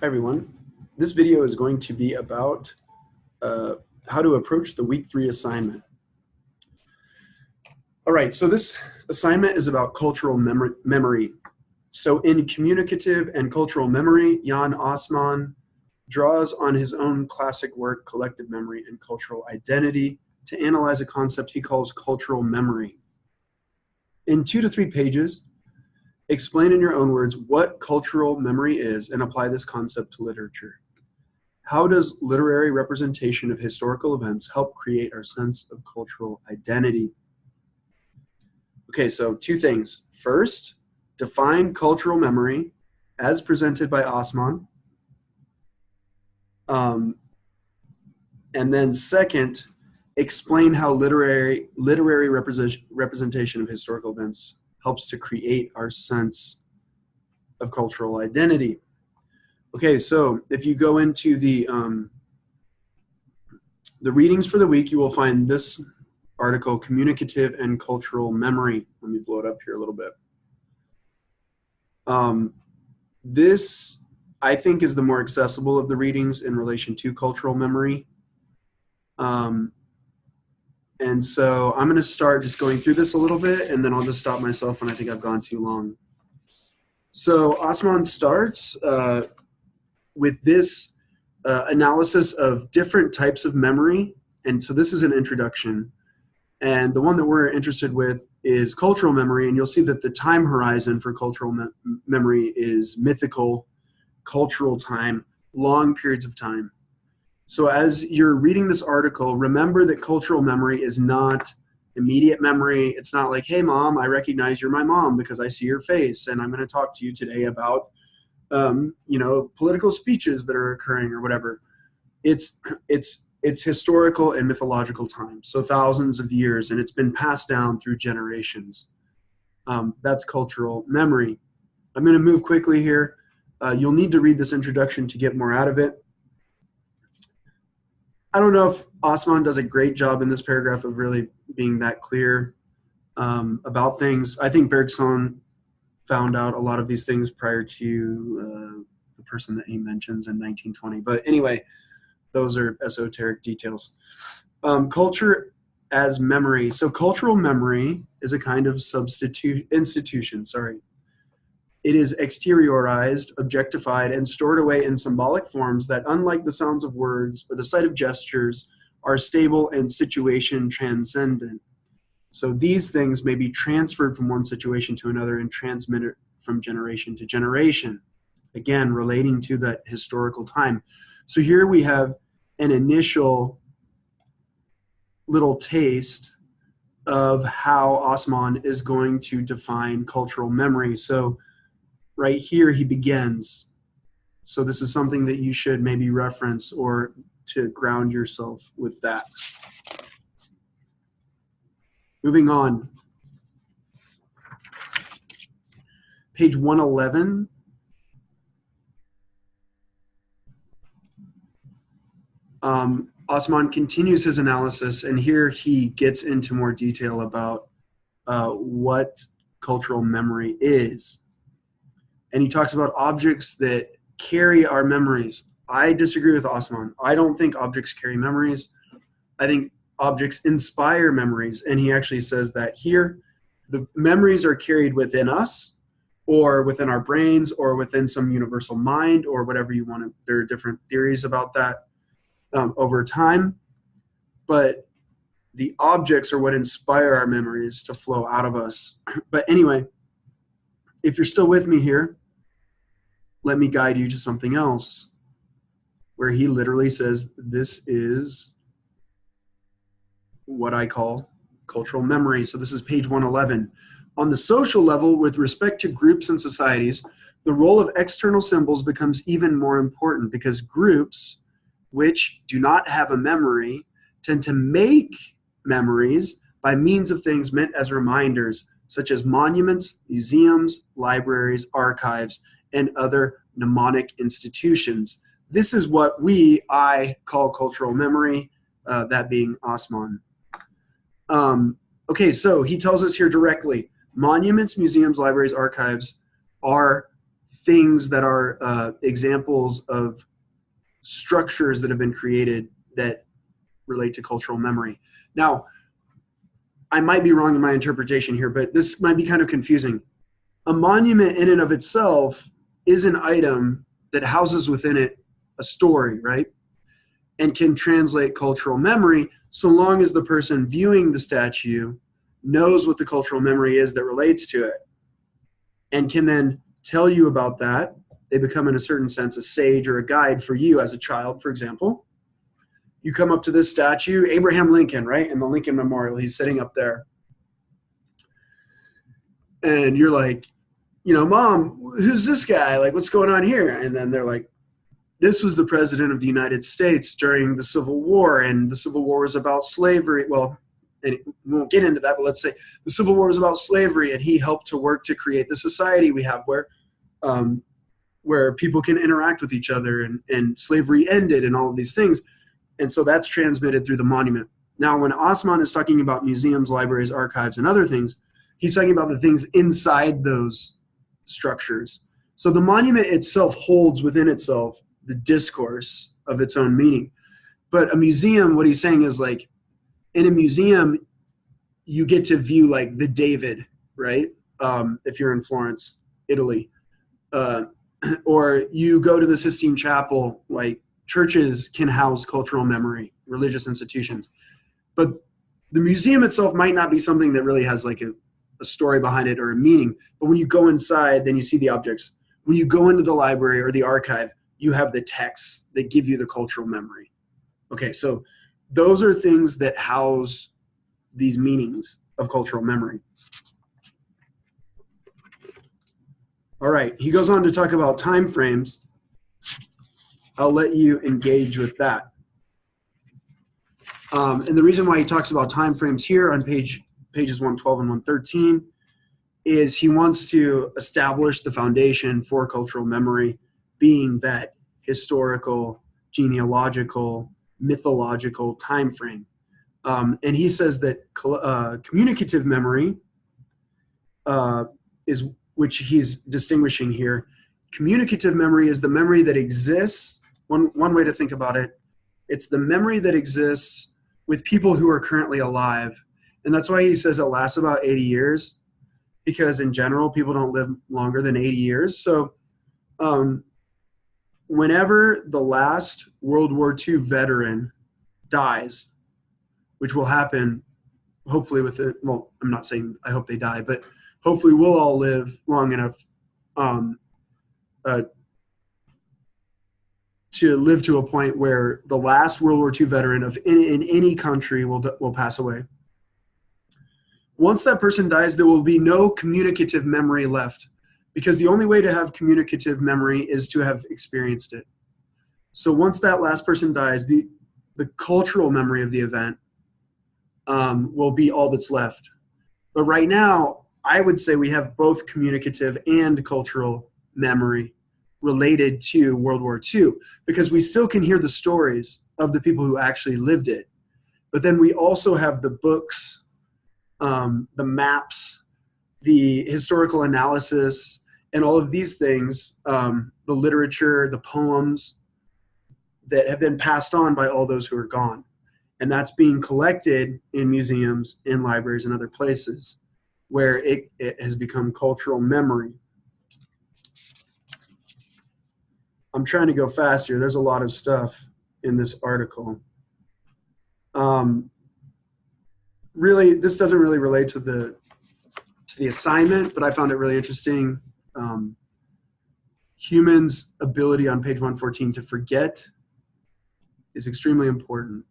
Hi everyone. This video is going to be about how to approach the week 3 assignment. All right, so this assignment is about cultural memory. So in Communicative and Cultural Memory, Jan Osman draws on his own classic work, Collective Memory and Cultural Identity, to analyze a concept he calls cultural memory. In 2 to 3 pages, explain in your own words what cultural memory is and apply this concept to literature. How does literary representation of historical events help create our sense of cultural identity? Okay, so 2 things. First, define cultural memory as presented by Osman. And then second, explain how literary representation of historical events helps to create our sense of cultural identity. Okay, so if you go into the readings for the week, you will find this article, Communicative and Cultural Memory. Let me blow it up here a little bit. This, I think, is the more accessible of the readings in relation to cultural memory. And so I'm going to start just going through this a little bit, and then I'll just stop myself when I think I've gone too long. So Osman starts with this analysis of different types of memory. And so this is an introduction. And the one that we're interested with is cultural memory. And you'll see that the time horizon for cultural memory is mythical, cultural time, long periods of time. So as you're reading this article, remember that cultural memory is not immediate memory. It's not like, hey, mom, I recognize you're my mom because I see your face, and I'm going to talk to you today about, political speeches that are occurring or whatever. It's historical and mythological time, so thousands of years, and it's been passed down through generations. That's cultural memory. I'm going to move quickly here. You'll need to read this introduction to get more out of it. I don't know if Osman does a great job in this paragraph of really being that clear about things. I think Bergson found out a lot of these things prior to the person that he mentions in 1920. But anyway, those are esoteric details. Culture as memory. So cultural memory is a kind of institution. It is exteriorized, objectified, and stored away in symbolic forms that, unlike the sounds of words or the sight of gestures, are stable and situation transcendent. So these things may be transferred from one situation to another and transmitted from generation to generation, again, relating to that historical time. So here we have an initial little taste of how Osman is going to define cultural memory. So right here he begins. So this is something that you should maybe reference or to ground yourself with that. Moving on. Page 111. Osman continues his analysis, and here he gets into more detail about what cultural memory is. And he talks about objects that carry our memories. I disagree with Osman. I don't think objects carry memories. I think objects inspire memories. And he actually says that here, the memories are carried within us or within our brains or within some universal mind or whatever you want to. There are different theories about that over time. But the objects are what inspire our memories to flow out of us. But anyway, if you're still with me here, let me guide you to something else where he literally says this is what I call cultural memory. So this is page 111. On the social level, with respect to groups and societies, the role of external symbols becomes even more important because groups which do not have a memory tend to make memories by means of things meant as reminders, such as monuments, museums, libraries, archives, and other mnemonic institutions. This is what I call cultural memory, that being Osman. Okay, so he tells us here directly, monuments, museums, libraries, archives are things that are examples of structures that have been created that relate to cultural memory. Now, I might be wrong in my interpretation here, but this might be kind of confusing. A monument in and of itself is an item that houses within it a story, right? And can translate cultural memory so long as the person viewing the statue knows what the cultural memory is that relates to it and can then tell you about that. They become, in a certain sense, a sage or a guide for you as a child, for example. You come up to this statue, Abraham Lincoln, right? In the Lincoln Memorial, he's sitting up there. And you're like, you know, Mom, who's this guy? Like, what's going on here? And then they're like, this was the president of the United States during the Civil War, and the Civil War was about slavery. Well, and we won't get into that, but let's say the Civil War was about slavery, and he helped to work to create the society we have where people can interact with each other, and slavery ended and all of these things. And so that's transmitted through the monument. Now, when Osman is talking about museums, libraries, archives, and other things, he's talking about the things inside those structures. So the monument itself holds within itself the discourse of its own meaning. But a museum, what he's saying is, like, in a museum, you get to view like the David, right? If you're in Florence, Italy. Or you go to the Sistine Chapel, like churches can house cultural memory, religious institutions. But the museum itself might not be something that really has like a story behind it or a meaning. But when you go inside, then you see the objects. When you go into the library or the archive, you have the texts that give you the cultural memory. Okay, so those are things that house these meanings of cultural memory. All right, he goes on to talk about time frames. I'll let you engage with that. And the reason why he talks about time frames here on pages 112 and 113 is he wants to establish the foundation for cultural memory, being that historical, genealogical, mythological time frame. And he says that communicative memory is, which he's distinguishing here. Communicative memory is the memory that exists. One way to think about it, it's the memory that exists with people who are currently alive. And that's why he says it lasts about 80 years, because in general, people don't live longer than 80 years. So whenever the last World War II veteran dies, which will happen hopefully with it, well, I'm not saying I hope they die, but hopefully we'll all live long enough to live to a point where the last World War II veteran in any country will pass away. Once that person dies, there will be no communicative memory left, because the only way to have communicative memory is to have experienced it. So once that last person dies, the cultural memory of the event will be all that's left. But right now, I would say we have both communicative and cultural memory related to World War II, because we still can hear the stories of the people who actually lived it. But then we also have the books, the maps, the historical analysis, and all of these things, the literature, the poems that have been passed on by all those who are gone. And that's being collected in museums, in libraries, and other places where it has become cultural memory. I'm trying to go fast here. There's a lot of stuff in this article. Really, this doesn't really relate to the assignment, but I found it really interesting. Humans' ability on page 114 to forget is extremely important.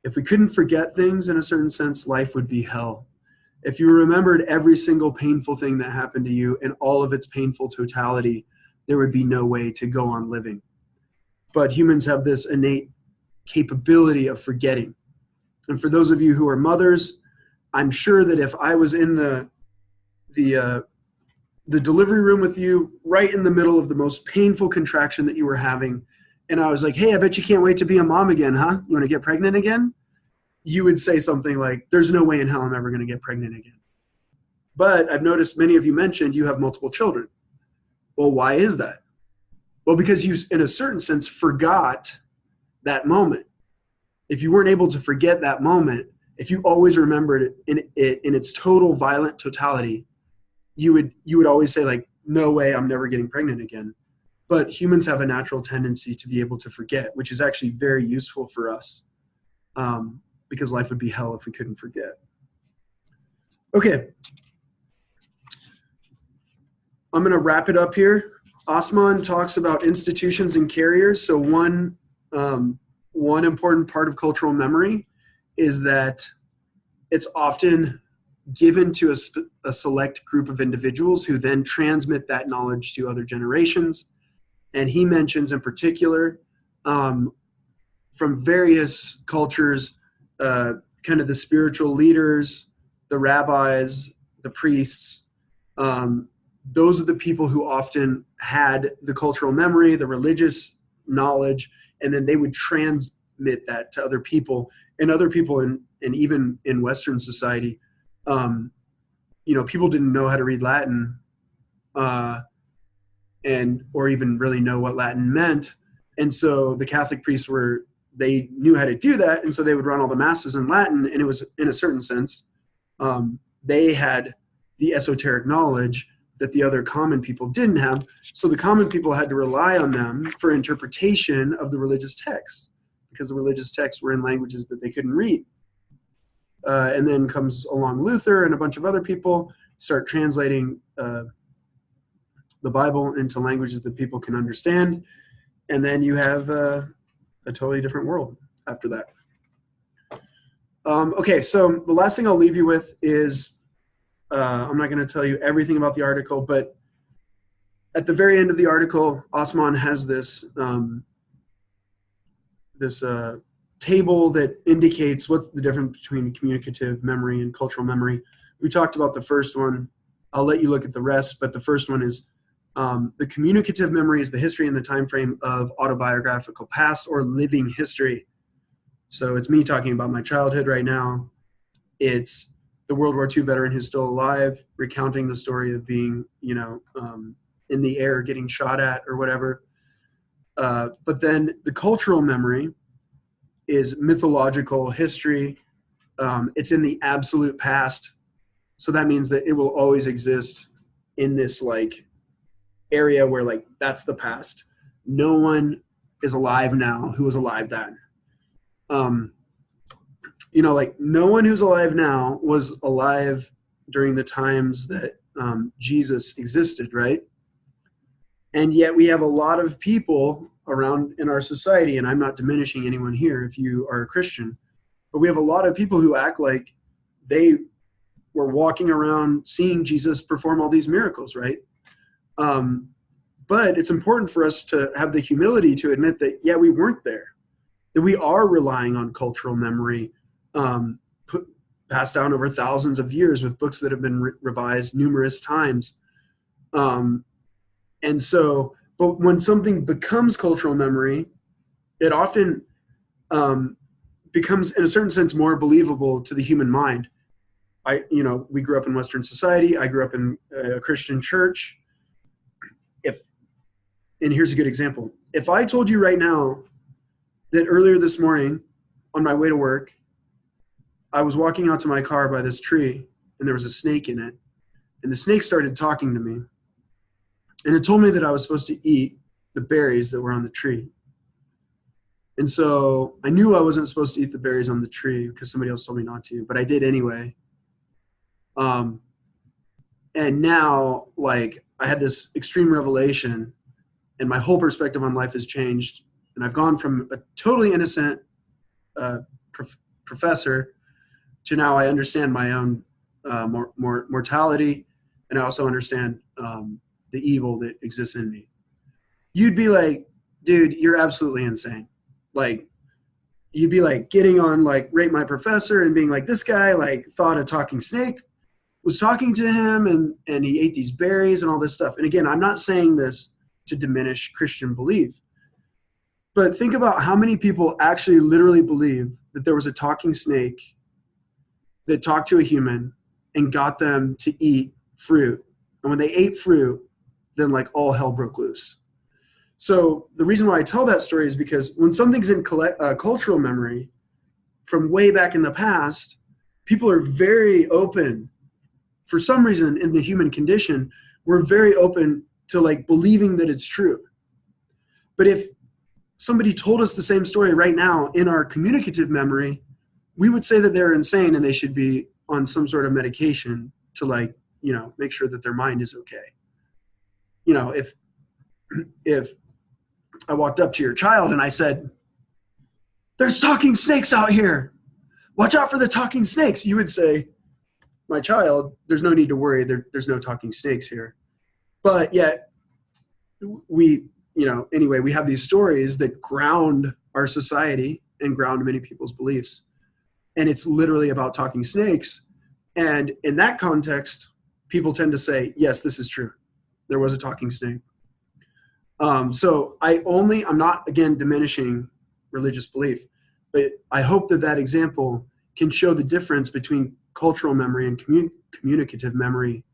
If we couldn't forget things in a certain sense, life would be hell. If you remembered every single painful thing that happened to you in all of its painful totality, there would be no way to go on living. But humans have this innate capability of forgetting. And for those of you who are mothers, I'm sure that if I was in the delivery room with you right in the middle of the most painful contraction that you were having, and I was like, hey, I bet you can't wait to be a mom again, huh? You want to get pregnant again? You would say something like, there's no way in hell I'm ever going to get pregnant again. But I've noticed many of you mentioned you have multiple children. Well, why is that? Well, because you, in a certain sense, forgot that moment. If you weren't able to forget that moment, if you always remembered it in its total violent totality, you would always say, like, no way, I'm never getting pregnant again. But humans have a natural tendency to be able to forget, which is actually very useful for us, because life would be hell if we couldn't forget. Okay. I'm going to wrap it up here. Osman talks about institutions and carriers. So one important part of cultural memory is that it's often given to a select group of individuals who then transmit that knowledge to other generations. And he mentions in particular, from various cultures, kind of the spiritual leaders, the rabbis, the priests. Those are the people who often had the cultural memory, the religious knowledge, and then they would transmit that to other people. And other people, and even in Western society, people didn't know how to read Latin, or even really know what Latin meant. And so the Catholic priests they knew how to do that, and so they would run all the masses in Latin, and it was, in a certain sense, they had the esoteric knowledge that the other common people didn't have. So the common people had to rely on them for interpretation of the religious texts, because the religious texts were in languages that they couldn't read. And then comes along Luther and a bunch of other people, start translating the Bible into languages that people can understand. And then you have a totally different world after that. Okay, so the last thing I'll leave you with is, I'm not going to tell you everything about the article, but at the very end of the article, Osman has this table that indicates what's the difference between communicative memory and cultural memory. We talked about the first one. I'll let you look at the rest, but the first one is the communicative memory is the history and the time frame of autobiographical past or living history. So it's me talking about my childhood right now. It's the World War II veteran who's still alive, recounting the story of being, in the air getting shot at or whatever. But then the cultural memory is mythological history. It's in the absolute past. So that means that it will always exist in this area where that's the past. No one is alive now who was alive then. No one who's alive now was alive during the times that Jesus existed, right? And yet we have a lot of people around in our society, and I'm not diminishing anyone here if you are a Christian, but we have a lot of people who act like they were walking around seeing Jesus perform all these miracles, right? But it's important for us to have the humility to admit that, yeah, we weren't there, that we are relying on cultural memory, passed down over thousands of years with books that have been revised numerous times. And so, but when something becomes cultural memory, it often becomes, in a certain sense, more believable to the human mind. We grew up in Western society. I grew up in a Christian church. And here's a good example. If I told you right now that earlier this morning on my way to work, I was walking out to my car by this tree and there was a snake in it, and the snake started talking to me, and it told me that I was supposed to eat the berries that were on the tree. And so I knew I wasn't supposed to eat the berries on the tree because somebody else told me not to, but I did anyway. And now, I had this extreme revelation, and my whole perspective on life has changed. And I've gone from a totally innocent professor to now I understand my own mortality, and I also understand the evil that exists in me. You'd be like, dude, you're absolutely insane. You'd be getting on Rate My Professor and being like, this guy thought a talking snake was talking to him, and he ate these berries and all this stuff. And again, I'm not saying this to diminish Christian belief, but think about how many people actually literally believe that there was a talking snake that talked to a human and got them to eat fruit. And when they ate fruit, then like all hell broke loose. So the reason why I tell that story is because when something's in cultural memory from way back in the past, people are very open. For some reason in the human condition, we're very open to like believing that it's true. But if somebody told us the same story right now in our communicative memory, we would say that they're insane and they should be on some sort of medication to like, you know, make sure that their mind is okay. You know, if I walked up to your child and I said, "There's talking snakes out here. Watch out for the talking snakes," you would say, "My child, there's no need to worry. There's no talking snakes here." But yet we, you know, anyway, we have these stories that ground our society and ground many people's beliefs. And it's literally about talking snakes. And in that context, people tend to say, yes, this is true. There was a talking snake. So I'm not, again, diminishing religious belief, but I hope that that example can show the difference between cultural memory and communicative memory,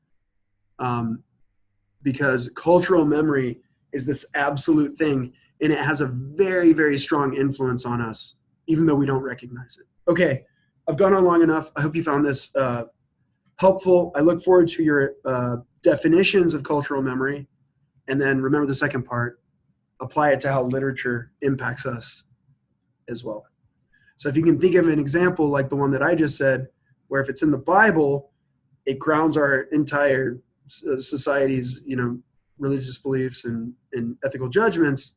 because cultural memory is this absolute thing, and it has a very, very strong influence on us, even though we don't recognize it. Okay, I've gone on long enough. I hope you found this helpful. I look forward to your definitions of cultural memory, and then remember the second part, apply it to how literature impacts us as well. So if you can think of an example like the one that I just said, where if it's in the Bible, it grounds our entire society's, you know, religious beliefs and ethical judgments.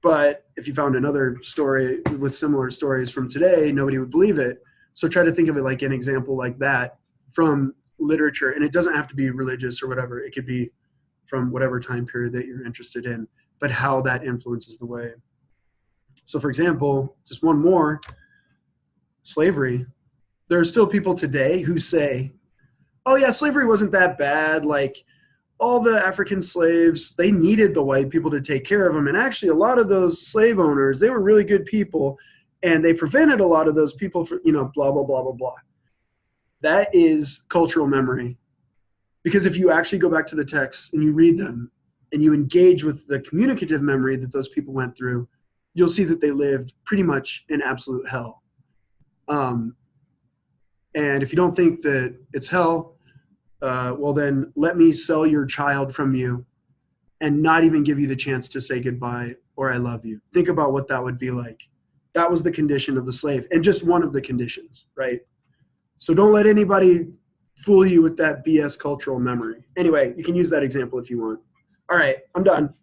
But if you found another story with similar stories from today, nobody would believe it. So try to think of it like an example like that from literature. And it doesn't have to be religious or whatever. It could be from whatever time period that you're interested in, but how that influences the way. So for example, just one more, slavery. There are still people today who say, oh yeah, slavery wasn't that bad. Like all the African slaves, they needed the white people to take care of them. And actually a lot of those slave owners, they were really good people and they prevented a lot of those people from, you know, blah, blah, blah, blah, blah. That is cultural memory. Because if you actually go back to the texts and you read them and you engage with the communicative memory that those people went through, you'll see that they lived pretty much in absolute hell. And if you don't think that it's hell, well then let me sell your child from you and not even give you the chance to say goodbye or I love you. Think about what that would be like. That was the condition of the slave, and just one of the conditions, right? So don't let anybody fool you with that BS cultural memory. Anyway, you can use that example if you want. All right, I'm done.